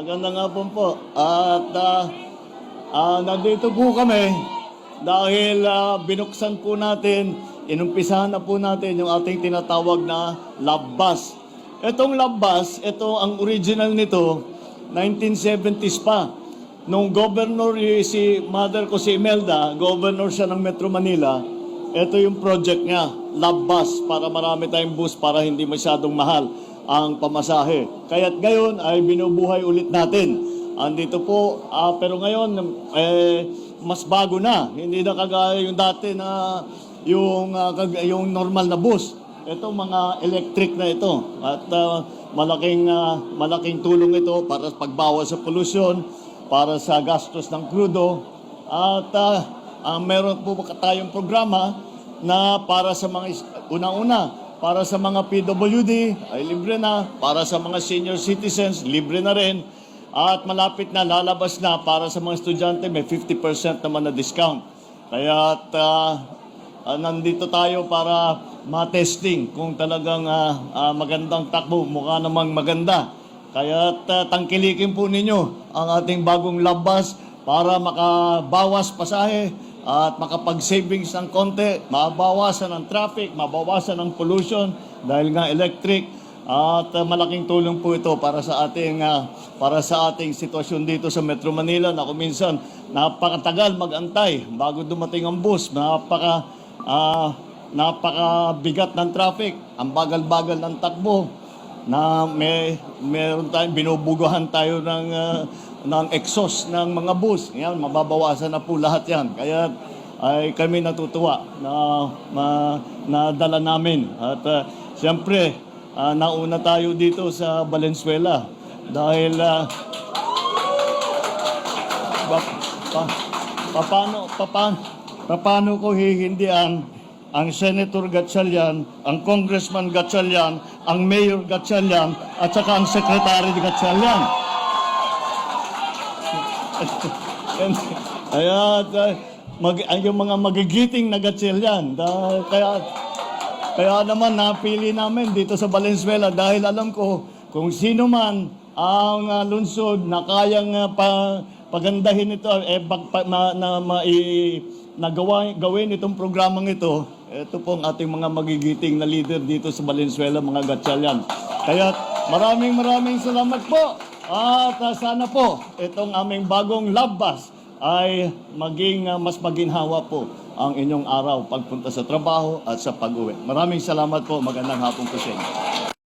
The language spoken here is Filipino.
Magandang hapon po. At nandito po kami dahil binuksan po natin, inumpisahan na po natin yung ating tinatawag na love bus. Itong love bus, ito ang original nito, 1970s pa. Nung governor si mother ko si Imelda, governor siya ng Metro Manila, ito yung project niya, love bus, para marami tayong bus para hindi masyadong mahal ang pamasahe. Kaya't ngayon ay binubuhay ulit natin. Andito po, pero ngayon mas bago na. Hindi na kagaya yung dati na yung normal na bus. Ito mga electric na ito. At malaking tulong ito para sa pagbawas sa pollution, para sa gastos ng krudo. At meron po tayong programa na para sa mga una-una, para sa mga PWD ay libre na, para sa mga senior citizens libre na rin, at malapit na lalabas na para sa mga estudyante may 50% naman na discount. Kaya nandito tayo para ma-testing kung talagang magandang takbo, mukha namang maganda. Kaya tangkilikin po ninyo ang ating bagong love bus para makabawas pasahe at makapag-savings ng konti, mabawasan ang traffic, mabawasan ang pollution dahil nga electric, at malaking tulong po ito para sa ating sitwasyon dito sa Metro Manila na kung minsan napakatagal magantay bago dumating ang bus, napakabigat ng traffic, ang bagal-bagal ng takbo, na meron tayong binubugahan tayo ng exhaust ng mga bus. Yan, mababawasan na po lahat yan. Kaya ay kami natutuwa na dala namin. At siyempre, nauna tayo dito sa Valenzuela dahil paano ko hihindian ang Senator Gatchalian, ang Congressman Gatchalian, ang Mayor Gatchalian, at saka ang Secretary Gatchalian. Kaya yung mga magigiting na Gatchalian. Kaya naman napili namin dito sa Valenzuela dahil alam ko kung sino man ang lungsod na kayang pagandahin ito, gawin itong programang ito. Ito po ang ating mga magigiting na leader dito sa Valenzuela, mga Gatchalian. Kaya maraming salamat po. At sana po itong aming bagong love bus ay mas maginhawa po ang inyong araw pagpunta sa trabaho at sa pag-uwi. Maraming salamat po. Magandang hapon po sa inyo.